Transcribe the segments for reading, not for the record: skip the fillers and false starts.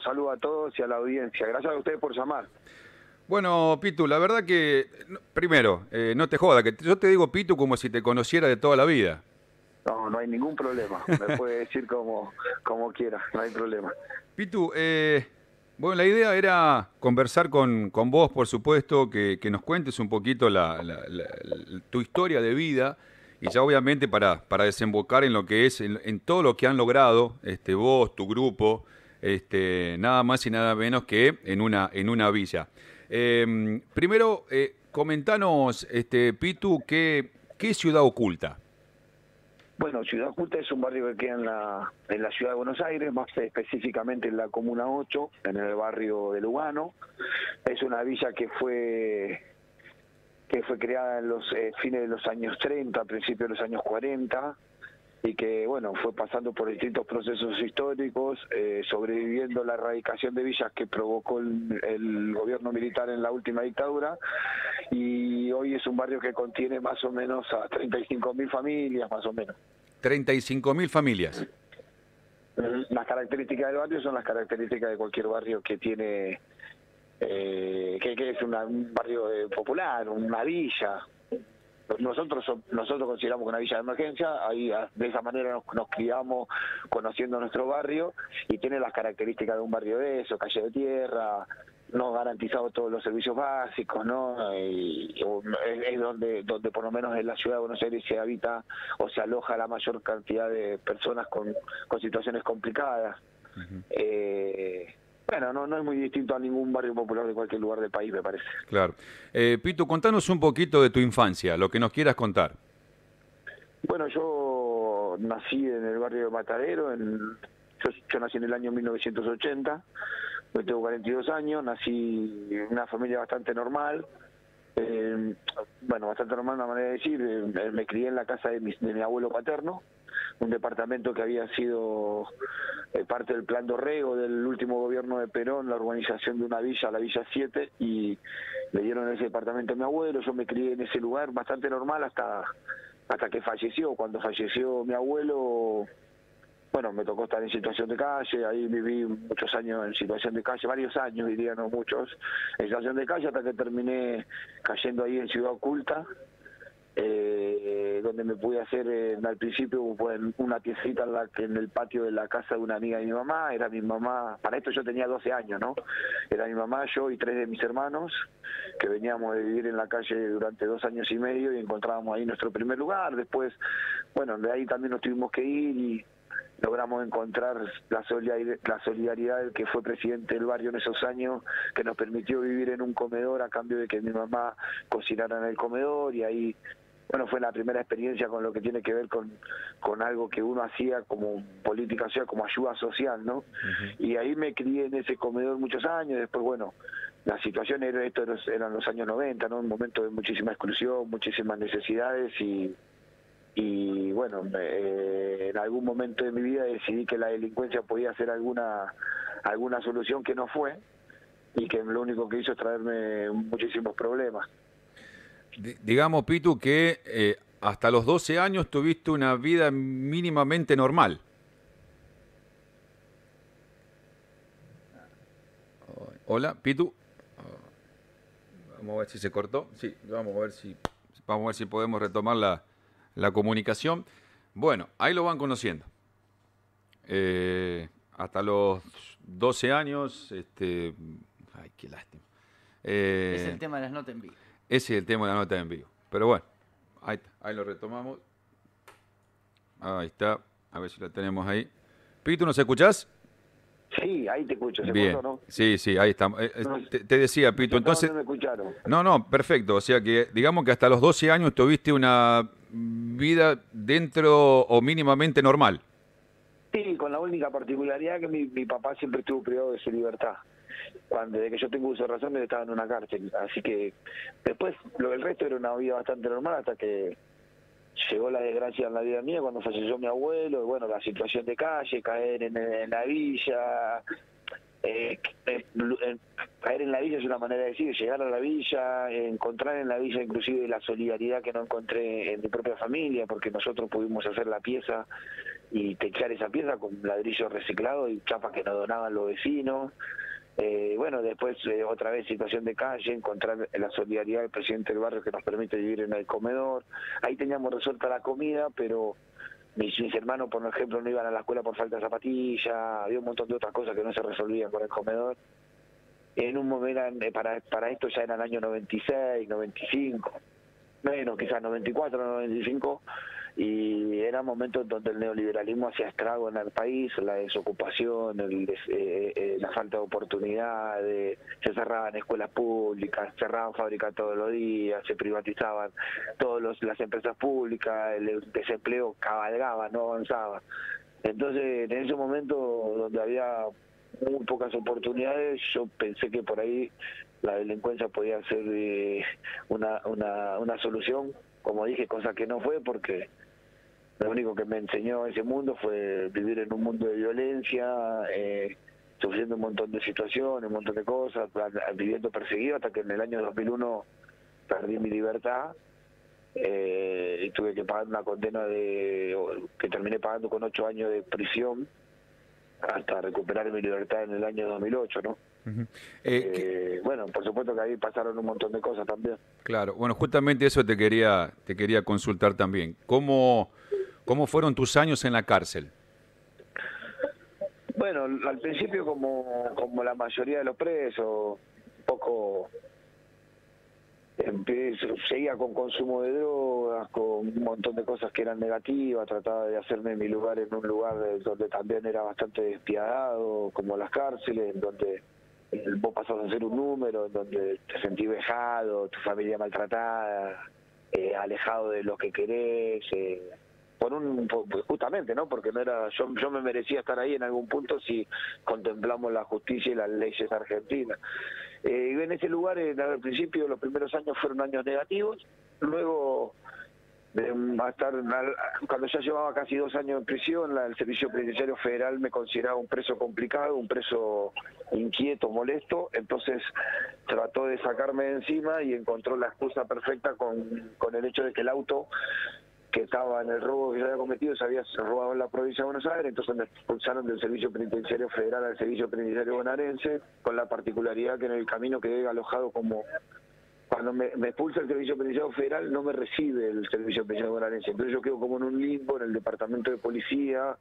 saludo a todos y a la audiencia. Gracias a ustedes por llamar. Bueno, Pitu, la verdad que, primero, no te joda, que yo te digo Pitu como si te conociera de toda la vida. No, no hay ningún problema. Me puede decir como quiera, no hay problema. Pitu, bueno, la idea era conversar con vos, por supuesto, que nos cuentes un poquito tu historia de vida y ya obviamente para desembocar en lo que es, en todo lo que han logrado vos, tu grupo, nada más y nada menos que en una villa. Primero, comentanos, Pitu, ¿qué ciudad oculta? Bueno, Ciudad Oculta es un barrio que queda en la ciudad de Buenos Aires, más específicamente en la Comuna 8, en el barrio de Lugano. Es una villa que fue creada en los fines de los años 30, principios de los años 40, y que, bueno, fue pasando por distintos procesos históricos, sobreviviendo la erradicación de villas que provocó el gobierno militar en la última dictadura, y hoy es un barrio que contiene más o menos a 35.000 familias, más o menos. 35.000 familias. Las características del barrio son las características de cualquier barrio que tiene, que es un barrio popular, una villa. Nosotros consideramos que una villa de emergencia, ahí de esa manera nos criamos conociendo nuestro barrio y tiene las características de un barrio de eso, calle de tierra, no garantizado todos los servicios básicos, ¿no? Y es donde por lo menos en la ciudad de Buenos Aires se habita o se aloja la mayor cantidad de personas con situaciones complicadas. Bueno, no es muy distinto a ningún barrio popular de cualquier lugar del país, me parece. Claro. Pitu, contanos un poquito de tu infancia, lo que nos quieras contar. Bueno, yo nací en el barrio de Matadero, yo nací en el año 1980, yo tengo 42 años, nací en una familia bastante normal, bastante normal una manera de decir, me crié en la casa de mi abuelo paterno, un departamento que había sido parte del plan Dorrego del último gobierno de Perón, la urbanización de una villa, la Villa 7, y le dieron ese departamento a mi abuelo. Yo me crié en ese lugar bastante normal hasta que falleció. Cuando falleció mi abuelo, bueno, me tocó estar en situación de calle, ahí viví muchos años en situación de calle, varios años diría, no muchos, en situación de calle hasta que terminé cayendo ahí en Ciudad Oculta, donde me pude hacer al principio una piecita en el patio de la casa de una amiga de mi mamá. Era mi mamá, para esto yo tenía 12 años, ¿no? Era mi mamá, yo y 3 de mis hermanos, que veníamos de vivir en la calle durante 2 años y medio y encontrábamos ahí nuestro primer lugar. Después, bueno, de ahí también nos tuvimos que ir y logramos encontrar la solidaridad del que fue presidente del barrio en esos años, que nos permitió vivir en un comedor a cambio de que mi mamá cocinara en el comedor, y ahí, bueno, fue la primera experiencia con lo que tiene que ver con algo que uno hacía como política social, como ayuda social, ¿no? Y ahí me crié en ese comedor muchos años. Después, bueno, la situación eran los años 90, ¿no? Un momento de muchísima exclusión, muchísimas necesidades y bueno, en algún momento de mi vida decidí que la delincuencia podía ser alguna solución, que no fue, y que lo único que hizo es traerme muchísimos problemas. Digamos, Pitu, que hasta los 12 años tuviste una vida mínimamente normal. Hola, Pitu. Vamos a ver si se cortó. Sí, vamos a ver si podemos retomar la comunicación. Bueno, ahí lo van conociendo. Hasta los 12 años, ay, qué lástima. Es el tema de las notas en vivo. Ese es el tema de la nota en vivo. Pero bueno, ahí lo retomamos. Ahí está. A ver si lo tenemos ahí. Pitu, ¿nos escuchás? Sí, ahí te escucho. ¿Se Bien. cortó, no? Sí, ahí está. Te decía, Pitu, entonces... No me escucharon. No, perfecto. O sea que, digamos que hasta los 12 años tuviste una vida dentro o mínimamente normal. Sí, con la única particularidad que mi papá siempre estuvo privado de su libertad. Desde que yo tengo uso de razón, él estaba en una cárcel. Así que después, el resto era una vida bastante normal hasta que llegó la desgracia en la vida mía cuando falleció mi abuelo. Y bueno, la situación de calle, caer en la villa. Caer en la villa es una manera de decir, llegar a la villa, encontrar en la villa inclusive la solidaridad que no encontré en mi propia familia, porque nosotros pudimos hacer la pieza y techar esa pieza con ladrillo reciclado y chapas que nos donaban los vecinos. Bueno, después otra vez situación de calle, encontrar la solidaridad del presidente del barrio que nos permite vivir en el comedor. Ahí teníamos resuelta la comida, pero mis hermanos, por ejemplo, no iban a la escuela por falta de zapatillas, había un montón de otras cosas que no se resolvían con el comedor. En un momento, para esto ya eran años 96, 95, menos quizás 94, 95, y eran momentos donde el neoliberalismo hacía estrago en el país, la desocupación, la falta de oportunidades, se cerraban escuelas públicas, cerraban fábricas todos los días, se privatizaban todas las empresas públicas, el desempleo cabalgaba, no avanzaba. Entonces, en ese momento donde había muy pocas oportunidades, yo pensé que por ahí la delincuencia podía ser una solución, como dije, cosa que no fue, porque lo único que me enseñó ese mundo fue vivir en un mundo de violencia, sufriendo un montón de situaciones, un montón de cosas, viviendo perseguido, hasta que en el año 2001 perdí mi libertad y tuve que pagar una condena que terminé pagando con 8 años de prisión hasta recuperar mi libertad en el año 2008, ¿no? Bueno, por supuesto que ahí pasaron un montón de cosas también. Claro, bueno, justamente eso te quería consultar también. ¿Cómo fueron tus años en la cárcel? Bueno, al principio como la mayoría de los presos, un poco seguía con consumo de drogas, con un montón de cosas que eran negativas, trataba de hacerme mi lugar en un lugar donde también era bastante despiadado, como las cárceles, en donde vos pasás a ser un número, en donde te sentís vejado, tu familia maltratada, alejado de lo que querés, justamente, ¿no? Porque no era yo me merecía estar ahí en algún punto si contemplamos la justicia y las leyes argentinas. En ese lugar, al principio, los primeros años fueron años negativos, luego cuando ya llevaba casi 2 años en prisión, el Servicio Penitenciario Federal me consideraba un preso complicado, un preso inquieto, molesto, entonces trató de sacarme de encima y encontró la excusa perfecta con el hecho de que el auto que estaba en el robo que se había cometido se había robado en la provincia de Buenos Aires, entonces me expulsaron del Servicio Penitenciario Federal al Servicio Penitenciario Bonaerense, con la particularidad que en el camino quedé alojado como... Cuando me expulsa el Servicio Penitenciario Federal no me recibe el Servicio Penitenciario Bonaerense, entonces yo quedo como en un limbo en el departamento de policía,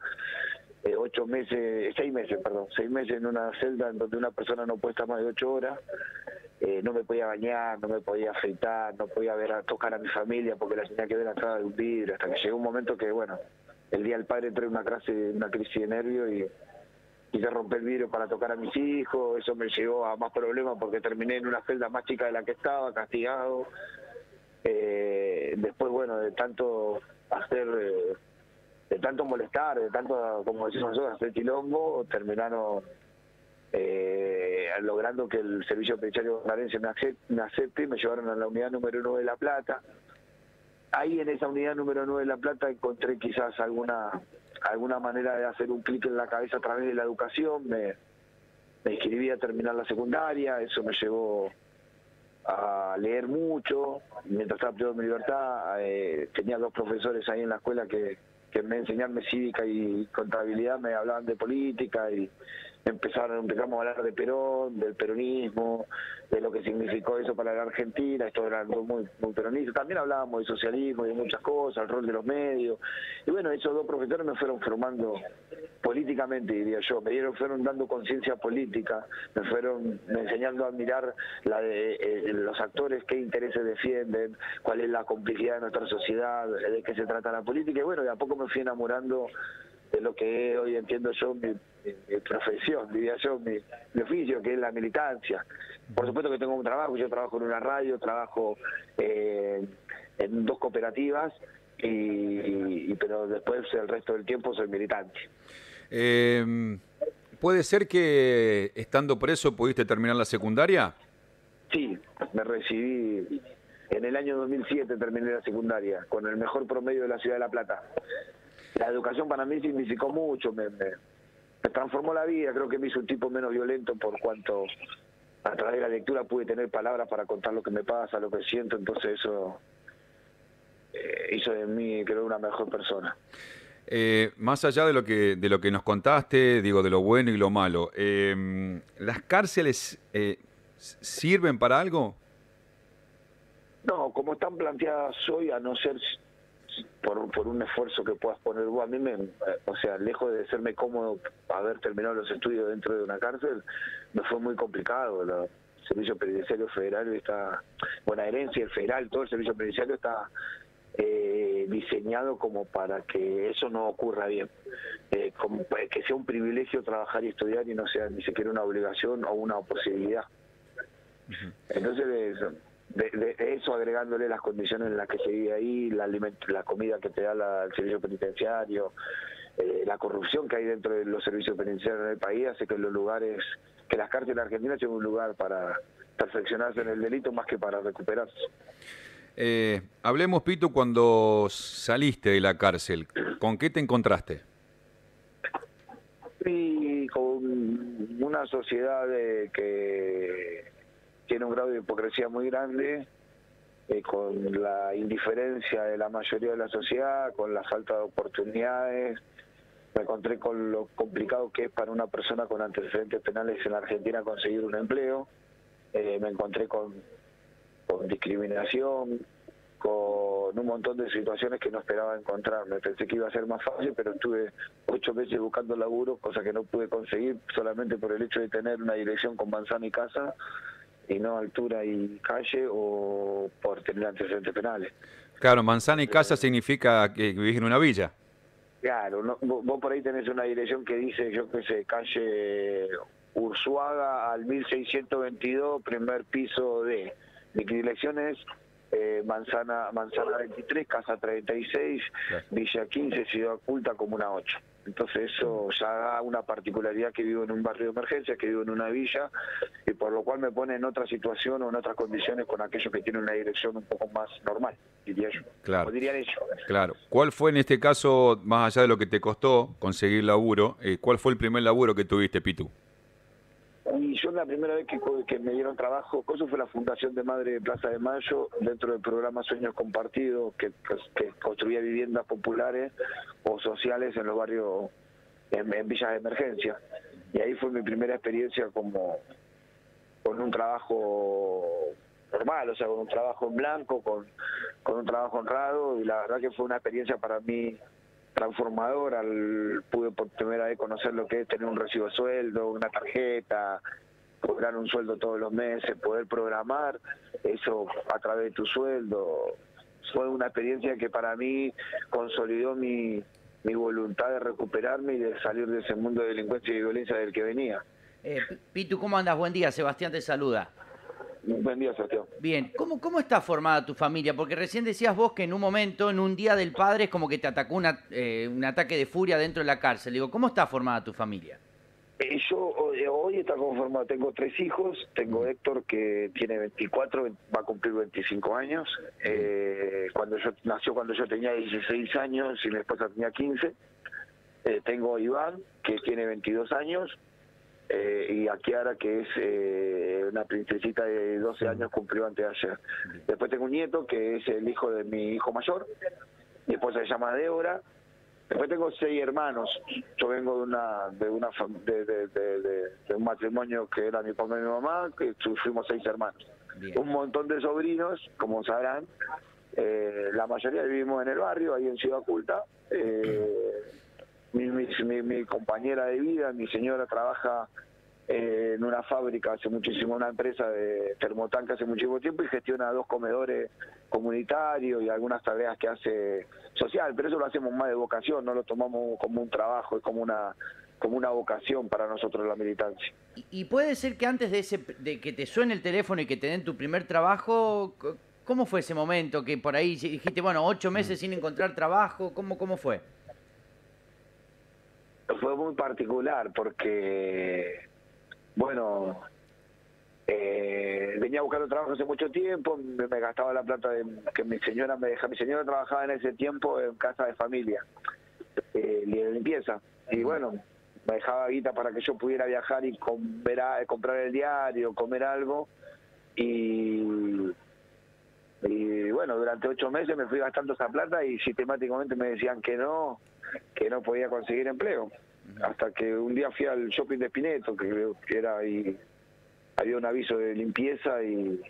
6 meses en una celda en donde una persona no puede estar más de 8 horas, no me podía bañar, no me podía afeitar, no podía tocar a mi familia porque la tenía que ver atrás de un vidrio, hasta que llegó un momento que, bueno, el día del padre entré en una crisis de nervio y quise romper el vidrio para tocar a mis hijos, eso me llevó a más problemas porque terminé en una celda más chica de la que estaba, castigado. Después, bueno, de tanto molestar, de tanto, como decimos nosotros, hacer quilombo, terminaron logrando que el Servicio Penitenciario Bonaerense me acepte y me llevaron a la unidad número 9 de La Plata. Ahí en esa unidad número 9 de La Plata encontré quizás alguna manera de hacer un clic en la cabeza a través de la educación. Me inscribí a terminar la secundaria, eso me llevó a leer mucho. Mientras estaba privado de mi libertad, tenía 2 profesores ahí en la escuela que me enseñaron cívica y contabilidad, me hablaban de política y empezamos a hablar de Perón, del peronismo, de lo que significó eso para la Argentina. Esto era algo muy peronista. También hablábamos de socialismo y de muchas cosas, el rol de los medios. Y bueno, esos 2 profesores me fueron formando políticamente, diría yo, fueron dando conciencia política, me enseñando a admirar los actores, qué intereses defienden, cuál es la complicidad de nuestra sociedad, de qué se trata la política. Y bueno, de a poco me fui enamorando de lo que hoy entiendo yo mi profesión, diría yo, mi oficio, que es la militancia. Por supuesto que tengo un trabajo, yo trabajo en una radio, trabajo en 2 cooperativas, pero después el resto del tiempo soy militante. ¿Puede ser que estando preso pudiste terminar la secundaria? Sí, me recibí en el año 2007, terminé la secundaria, con el mejor promedio de la ciudad de La Plata. La educación para mí significó mucho, me transformó la vida, creo que me hizo un tipo menos violento por cuanto a través de la lectura pude tener palabras para contar lo que me pasa, lo que siento, entonces eso hizo de mí, creo, una mejor persona. Más allá de lo que nos contaste, digo, de lo bueno y lo malo, ¿las cárceles sirven para algo? No, como están planteadas hoy, a no ser por un esfuerzo que puedas poner vos, a mí o sea, lejos de serme cómodo haber terminado los estudios dentro de una cárcel, me fue muy complicado. El Servicio Penitenciario Federal está, bonaerense, el federal, todo el servicio penitenciario está diseñado como para que eso no ocurra bien, como que sea un privilegio trabajar y estudiar y no sea ni siquiera una obligación o una posibilidad. Entonces de eso, agregándole las condiciones en las que se vive ahí, la comida que te da el servicio penitenciario, la corrupción que hay dentro de los servicios penitenciarios en el país, hace que que las cárceles argentinas sean un lugar para perfeccionarse en el delito más que para recuperarse. Hablemos, Pitu, cuando saliste de la cárcel, ¿con qué te encontraste? Y con una sociedad que tiene un grado de hipocresía muy grande, con la indiferencia de la mayoría de la sociedad, con la falta de oportunidades. Me encontré con lo complicado que es para una persona con antecedentes penales en la Argentina conseguir un empleo. Me encontré con discriminación, con un montón de situaciones que no esperaba encontrarme. Pensé que iba a ser más fácil, pero estuve 8 meses buscando laburo, cosa que no pude conseguir solamente por el hecho de tener una dirección con manzana y casa, y no altura y calle, o por tener antecedentes penales. Claro, manzana y casa significa que vivís en una villa. Claro, vos por ahí tenés una dirección que dice, yo qué sé, calle Ursuaga al 1622, primer piso D. Mi dirección es Manzana 23, Casa 36, claro. Villa 15, Ciudad Oculta, Comuna 8. Entonces eso ya da una particularidad, que vivo en un barrio de emergencia, que vivo en una villa, y por lo cual me pone en otra situación o en otras condiciones con aquellos que tienen una dirección un poco más normal, diría yo. Claro. Como dirían ellos. Claro. ¿Cuál fue en este caso, más allá de lo que te costó conseguir laburo, cuál fue el primer laburo que tuviste, Pitu? Y yo la primera vez que me dieron trabajo, eso fue la Fundación de Madre de Plaza de Mayo, dentro del programa Sueños Compartidos, que construía viviendas populares o sociales en los barrios, en villas de emergencia. Y ahí fue mi primera experiencia con un trabajo normal, o sea, con un trabajo en blanco, con un trabajo honrado, y la verdad que fue una experiencia para mí transformador. Pude por primera vez conocer lo que es tener un recibo de sueldo, una tarjeta, cobrar un sueldo todos los meses, poder programar eso a través de tu sueldo. Fue una experiencia que para mí consolidó mi voluntad de recuperarme y de salir de ese mundo de delincuencia y violencia del que venía. Pitu, ¿cómo andas? Buen día, Sebastián te saluda. Buen día, Sebastián. Bien, ¿cómo está formada tu familia? Porque recién decías vos que en un momento, en un día del padre, es como que te atacó un ataque de furia dentro de la cárcel. Digo, ¿cómo está formada tu familia? Yo hoy está conformado, tengo 3 hijos, tengo Héctor que tiene 24, va a cumplir 25 años, nació cuando yo tenía 16 años y mi esposa tenía 15, tengo a Iván que tiene 22 años, y a Kiara, que es una princesita de 12 años, cumplió anteayer. Después tengo un nieto que es el hijo de mi hijo mayor, mi esposa se llama Débora. Después tengo 6 hermanos. Yo vengo de un matrimonio que era mi papá y mi mamá, que fuimos 6 hermanos. Bien. Un montón de sobrinos, como sabrán. La mayoría vivimos en el barrio, ahí en Ciudad Oculta. Mi compañera de vida, mi señora, trabaja en una fábrica hace muchísimo, una empresa de termotanque hace muchísimo tiempo, y gestiona 2 comedores comunitarios y algunas tareas que hace social, pero eso lo hacemos más de vocación, no lo tomamos como un trabajo, es como una vocación para nosotros la militancia. ¿Y puede ser que antes de que te suene el teléfono y que te den tu primer trabajo, cómo fue ese momento que por ahí dijiste, bueno, 8 meses sin encontrar trabajo, cómo fue? Fue muy particular porque, bueno, venía buscando trabajo hace mucho tiempo, me gastaba la plata que mi señora me dejaba. Mi señora trabajaba en ese tiempo en casa de familia, de limpieza, y bueno, me dejaba guita para que yo pudiera viajar y comprar el diario, comer algo, y bueno, durante 8 meses me fui gastando esa plata y sistemáticamente me decían que no, que no podía conseguir empleo. Hasta que un día fui al shopping de Pineto, que creo que era ahí, había un aviso de limpieza y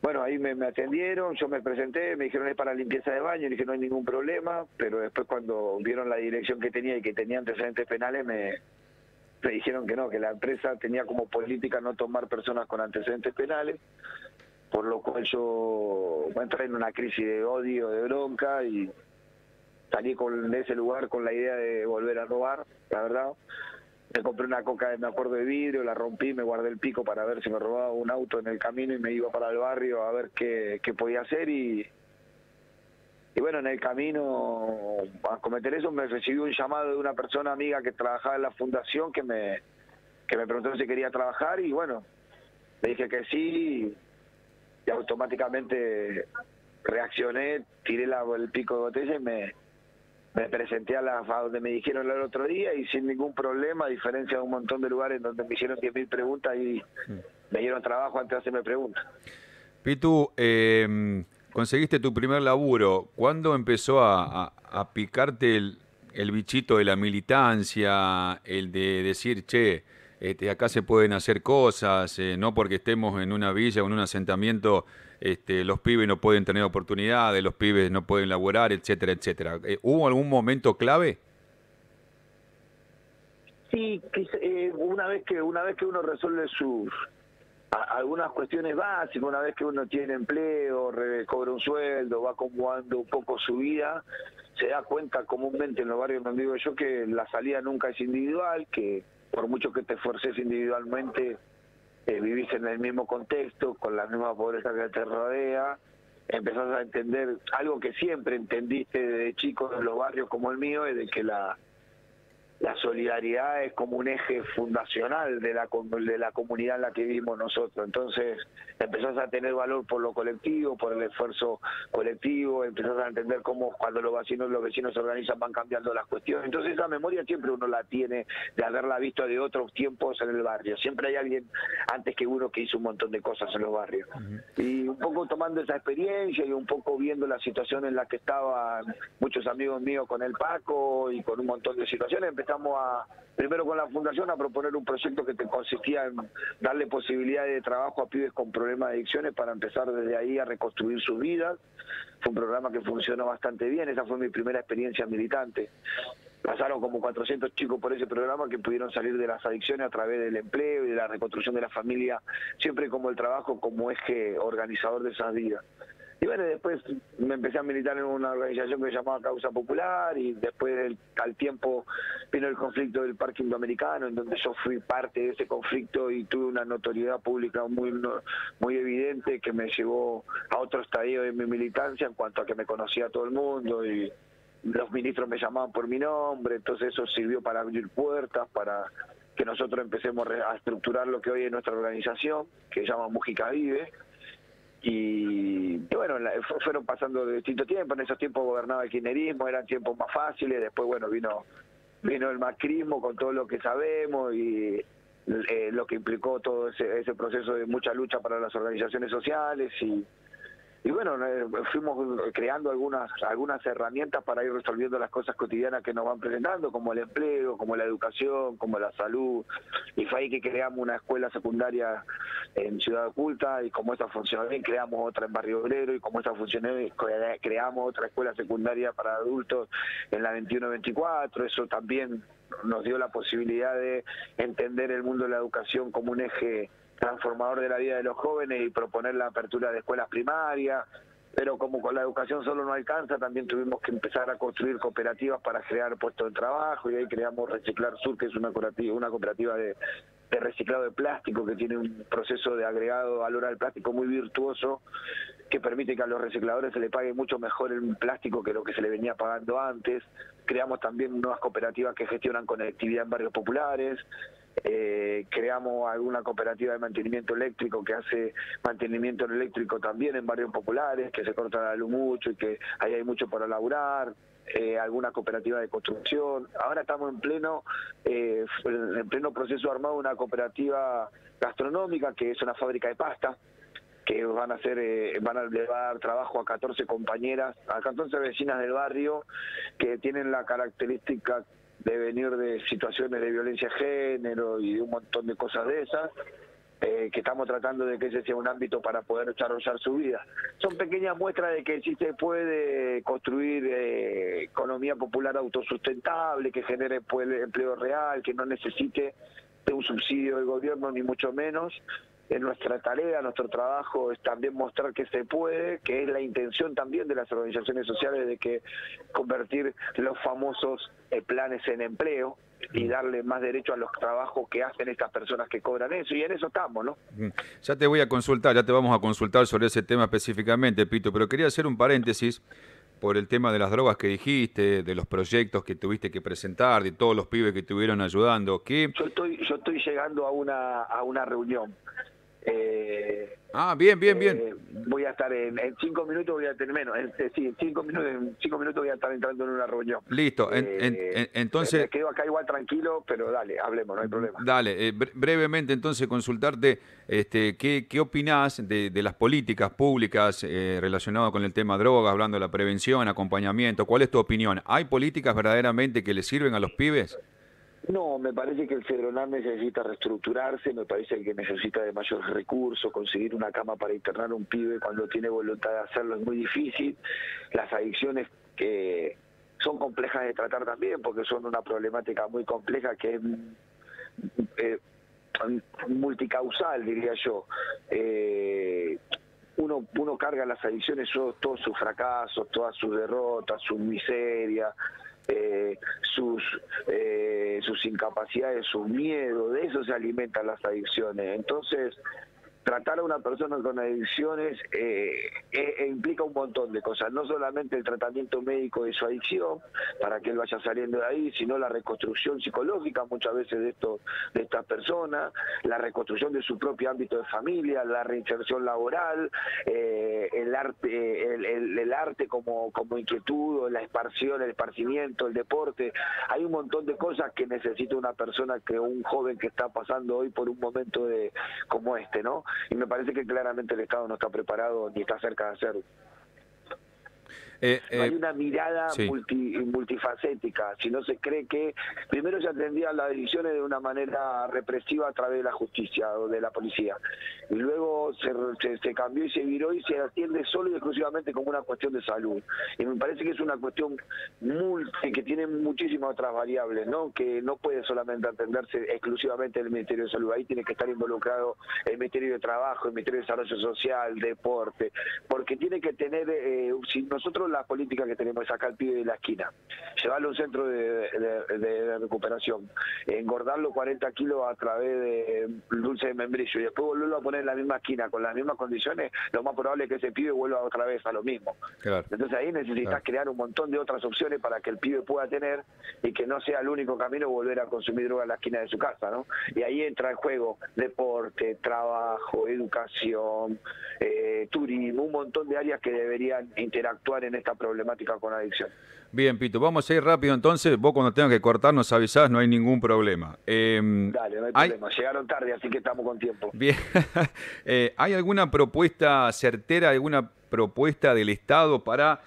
bueno, ahí me atendieron, yo me presenté, me dijeron es para limpieza de baño, y dije no hay ningún problema, pero después cuando vieron la dirección que tenía y que tenía antecedentes penales me dijeron que no, que la empresa tenía como política no tomar personas con antecedentes penales, por lo cual yo entré en una crisis de odio, de bronca y salí de ese lugar con la idea de volver a robar, la verdad. Me compré una coca, me acuerdo, de vidrio, la rompí, me guardé el pico para ver si me robaba un auto en el camino y me iba para el barrio a ver qué podía hacer y bueno, en el camino a cometer eso me recibí un llamado de una persona amiga que trabajaba en la fundación que me preguntó si quería trabajar y bueno, le dije que sí y automáticamente reaccioné, tiré el pico de botella y me presenté a donde me dijeron el otro día y sin ningún problema, a diferencia de un montón de lugares donde me hicieron 10.000 preguntas y me dieron trabajo antes de hacerme preguntas. Pitu, conseguiste tu primer laburo. ¿Cuándo empezó a picarte el bichito de la militancia, el de decir, che, acá se pueden hacer cosas, no porque estemos en una villa o en un asentamiento, los pibes no pueden tener oportunidades, los pibes no pueden laburar, etcétera, etcétera? ¿Hubo algún momento clave? Sí, una vez que uno resuelve algunas cuestiones básicas, una vez que uno tiene empleo, cobra un sueldo, va acomodando un poco su vida, se da cuenta comúnmente en los barrios donde vivo yo que la salida nunca es individual, que por mucho que te esfuerces individualmente, vivís en el mismo contexto, con la misma pobreza que te rodea, empezás a entender algo que siempre entendiste desde chico en los barrios como el mío, es de que la solidaridad es como un eje fundacional de la comunidad en la que vivimos nosotros. Entonces empezás a tener valor por lo colectivo, por el esfuerzo colectivo, empezás a entender cómo cuando los vecinos se organizan van cambiando las cuestiones. Entonces esa memoria siempre uno la tiene de haberla visto de otros tiempos en el barrio. Siempre hay alguien antes que uno que hizo un montón de cosas en los barrios. Y un poco tomando esa experiencia y un poco viendo la situación en la que estaban muchos amigos míos con el Paco y con un montón de situaciones, empezamos primero con la fundación a proponer un proyecto que consistía en darle posibilidades de trabajo a pibes con problemas de adicciones para empezar desde ahí a reconstruir sus vidas. Fue un programa que funcionó bastante bien, esa fue mi primera experiencia militante. Pasaron como 400 chicos por ese programa que pudieron salir de las adicciones a través del empleo y de la reconstrucción de la familia, siempre como el trabajo como eje organizador de esas vidas. Y bueno, después me empecé a militar en una organización que se llamaba Causa Popular y después al tiempo vino el conflicto del Parque Indoamericano, en donde yo fui parte de ese conflicto y tuve una notoriedad pública muy evidente que me llevó a otro estadio de mi militancia en cuanto a que me conocía todo el mundo y los ministros me llamaban por mi nombre, entonces eso sirvió para abrir puertas, para que nosotros empecemos a estructurar lo que hoy es nuestra organización, que se llama Mujica Vive. Y bueno, fueron pasando de distintos tiempos, en esos tiempos gobernaba el kirchnerismo, eran tiempos más fáciles, después bueno vino el macrismo con todo lo que sabemos y lo que implicó todo ese proceso de mucha lucha para las organizaciones sociales y bueno, fuimos creando algunas herramientas para ir resolviendo las cosas cotidianas que nos van presentando, como el empleo, como la educación, como la salud. Y fue ahí que creamos una escuela secundaria en Ciudad Oculta, y como esa funcionó bien, creamos otra en Barrio Obrero, y como esa funcionó bien, creamos otra escuela secundaria para adultos en la 21-24. Eso también nos dio la posibilidad de entender el mundo de la educación como un eje transformador de la vida de los jóvenes y proponer la apertura de escuelas primarias, pero como con la educación solo no alcanza, también tuvimos que empezar a construir cooperativas para crear puestos de trabajo, y ahí creamos Reciclar Sur, que es una cooperativa de reciclado de plástico que tiene un proceso de agregado valor al plástico muy virtuoso, que permite que a los recicladores se le pague mucho mejor el plástico que lo que se le venía pagando antes. Creamos también nuevas cooperativas que gestionan conectividad en barrios populares. Creamos alguna cooperativa de mantenimiento eléctrico que hace mantenimiento eléctrico también en barrios populares, que se corta la luz mucho y que ahí hay mucho para laburar. Alguna cooperativa de construcción. Ahora estamos en pleno proceso armado de una cooperativa gastronómica que es una fábrica de pasta, que le va a dar trabajo a 14 compañeras, a 14 vecinas del barrio que tienen la característica de venir de situaciones de violencia de género y de un montón de cosas de esas, que estamos tratando de que ese sea un ámbito para poder desarrollar su vida. Son pequeñas muestras de que sí se puede construir economía popular autosustentable, que genere empleo real, que no necesite de un subsidio del gobierno, ni mucho menos. En nuestra tarea, nuestro trabajo es también mostrar que se puede, que es la intención también de las organizaciones sociales de que convertir los famosos planes en empleo y darle más derecho a los trabajos que hacen estas personas que cobran eso, y en eso estamos, ¿no? Ya te voy a consultar, ya te vamos a consultar sobre ese tema específicamente, Pito, pero quería hacer un paréntesis por el tema de las drogas que dijiste, de los proyectos que tuviste que presentar, de todos los pibes que estuvieron ayudando. Yo estoy llegando a una reunión. Bien. Voy a estar en 5 minutos, voy a tener menos, en 5 minutos voy a estar entrando en una reunión. Listo, entonces... Me quedo acá igual tranquilo, pero dale, hablemos, no hay problema. Dale, brevemente entonces consultarte qué opinás de las políticas públicas relacionadas con el tema drogas, hablando de la prevención, acompañamiento. ¿Cuál es tu opinión? ¿Hay políticas verdaderamente que le sirven a los pibes? No, me parece que el Cedronar necesita reestructurarse, me parece que necesita de mayores recursos, conseguir una cama para internar a un pibe cuando tiene voluntad de hacerlo es muy difícil. Las adicciones que son complejas de tratar también, porque son una problemática muy compleja que es multicausal, diría yo. Uno carga las adicciones, todos sus fracasos, todas sus derrotas, su miseria, sus incapacidades, sus miedos, de eso se alimentan las adicciones. Entonces, tratar a una persona con adicciones implica un montón de cosas, no solamente el tratamiento médico de su adicción para que él vaya saliendo de ahí, sino la reconstrucción psicológica muchas veces de estas personas, la reconstrucción de su propio ámbito de familia, la reinserción laboral, el arte como inquietud, la expansión, el esparcimiento, el deporte. Hay un montón de cosas que necesita una persona, un joven que está pasando hoy por un momento como este, ¿no? Y me parece que claramente el Estado no está preparado ni está cerca de hacerlo. No hay una mirada multifacética, si no se cree que primero se atendían las decisiones de una manera represiva a través de la justicia o de la policía, y luego se cambió y se viró y se atiende solo y exclusivamente como una cuestión de salud, y me parece que es una cuestión que tiene muchísimas otras variables, ¿no? Que no puede solamente atenderse exclusivamente el Ministerio de Salud, ahí tiene que estar involucrado el Ministerio de Trabajo, el Ministerio de Desarrollo Social, Deporte, porque tiene que tener, si nosotros la política que tenemos es sacar al pibe de la esquina, llevarlo a un centro de recuperación, engordarlo 40 kilos a través de dulce de membrillo y después volverlo a poner en la misma esquina con las mismas condiciones, lo más probable es que ese pibe vuelva otra vez a lo mismo. Claro. Entonces ahí necesitas crear un montón de otras opciones para que el pibe pueda tener y que no sea el único camino volver a consumir droga en la esquina de su casa, ¿no? Y ahí entra en juego deporte, trabajo, educación, turismo, un montón de áreas que deberían interactuar en esta problemática con adicción. Bien, Pito, vamos a ir rápido entonces. Vos cuando tengas que cortar nos avisás, no hay ningún problema. Dale, no hay problema. Llegaron tarde, así que estamos con tiempo. Bien. ¿Hay alguna propuesta certera, alguna propuesta del Estado para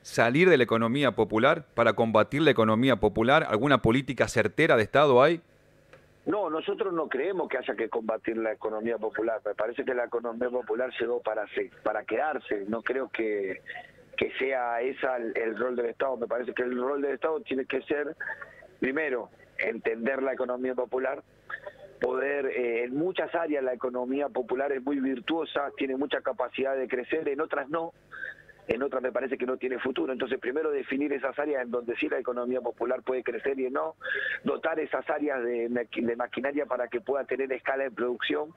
salir de la economía popular, para combatir la economía popular? ¿Alguna política certera de Estado hay? No, nosotros no creemos que haya que combatir la economía popular. Me parece que la economía popular llegó para quedarse. No creo que sea esa el rol del Estado. Me parece que el rol del Estado tiene que ser, primero, entender la economía popular, poder, en muchas áreas la economía popular es muy virtuosa, tiene mucha capacidad de crecer, en otras no. En otras me parece que no tiene futuro. Entonces, primero definir esas áreas en donde sí la economía popular puede crecer y no, dotar esas áreas de maquinaria para que pueda tener escala de producción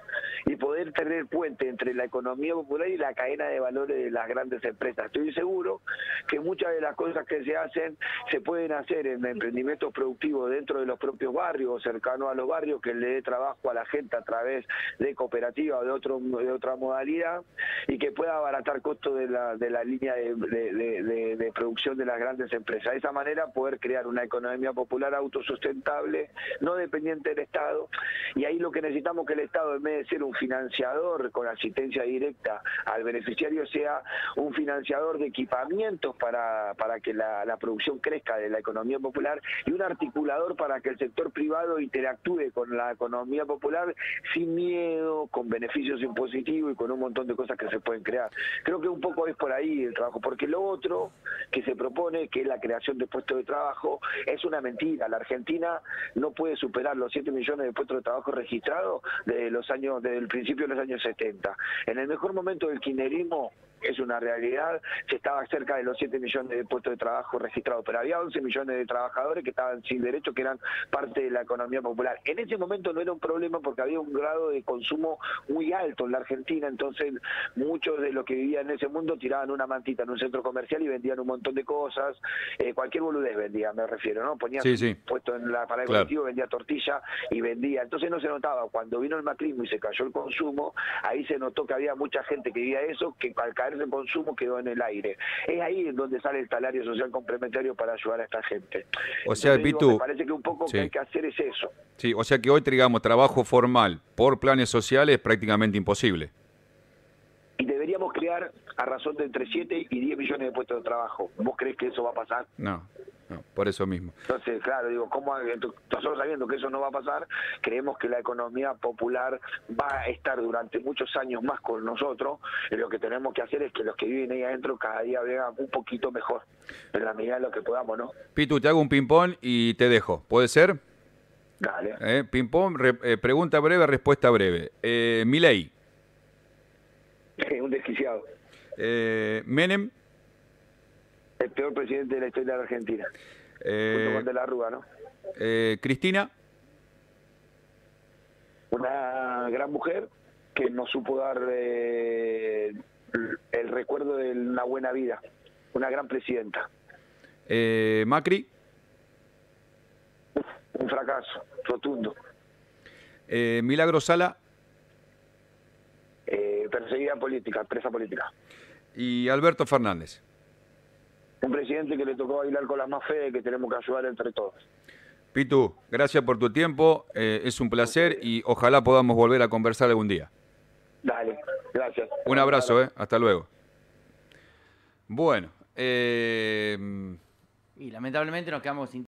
y poder tener puente entre la economía popular y la cadena de valores de las grandes empresas. Estoy seguro que muchas de las cosas que se hacen se pueden hacer en emprendimientos productivos dentro de los propios barrios, cercanos a los barrios, que le dé trabajo a la gente a través de cooperativa o de otra modalidad y que pueda abaratar costos de la línea línea de producción de las grandes empresas. De esa manera poder crear una economía popular autosustentable, no dependiente del Estado, y ahí lo que necesitamos que el Estado, en vez de ser un financiador con asistencia directa al beneficiario, sea un financiador de equipamientos para que la producción crezca de la economía popular, y un articulador para que el sector privado interactúe con la economía popular sin miedo, con beneficios impositivos y con un montón de cosas que se pueden crear. Creo que un poco es por ahí el trabajo, porque lo otro que se propone, que es la creación de puestos de trabajo, es una mentira. La Argentina no puede superar los 7 millones de puestos de trabajo registrados desde el principio de los años 70. En el mejor momento del kirchnerismo, es una realidad, se estaba cerca de los 7 millones de puestos de trabajo registrados, pero había 11 millones de trabajadores que estaban sin derecho, que eran parte de la economía popular. En ese momento no era un problema porque había un grado de consumo muy alto en la Argentina, entonces muchos de los que vivían en ese mundo tiraban una mantita en un centro comercial y vendían un montón de cosas, cualquier boludez vendía, me refiero, ¿no? Ponía Sí. puesto en la parada de Claro. colectivo, vendía tortilla y vendía, entonces no se notaba. Cuando vino el macrismo y se cayó el consumo, ahí se notó que había mucha gente que vivía eso, que al caerse el consumo quedó en el aire. Es ahí en donde sale el salario social complementario para ayudar a esta gente. O sea, Entonces, Pitu, me parece que un poco sí. que hay que hacer es eso. Sí, o sea que hoy, digamos, trabajo formal por planes sociales es prácticamente imposible. Y deberíamos crear a razón de entre 7 y 10 millones de puestos de trabajo. ¿Vos creés que eso va a pasar? No, por eso mismo. Entonces, claro, digo, nosotros sabiendo que eso no va a pasar, creemos que la economía popular va a estar durante muchos años más con nosotros, y lo que tenemos que hacer es que los que viven ahí adentro cada día vean un poquito mejor, en la medida de lo que podamos, ¿no? Pitu, te hago un ping-pong y te dejo. ¿Puede ser? Dale. Ping-pong, pregunta breve, respuesta breve. Milei. Un desquiciado. Menem. El peor presidente de la historia de la Argentina. Junto con De la Rúa, ¿no? Cristina. Una gran mujer que nos supo dar el recuerdo de una buena vida. Una gran presidenta. Macri. Un fracaso rotundo. Milagro Sala. Perseguida política, presa política. Y Alberto Fernández. Un presidente que le tocó bailar con la más fe, que tenemos que ayudar entre todos. Pitu, gracias por tu tiempo, es un placer y ojalá podamos volver a conversar algún día. Dale, gracias. Un abrazo, hasta luego. Bueno. Y lamentablemente nos quedamos sin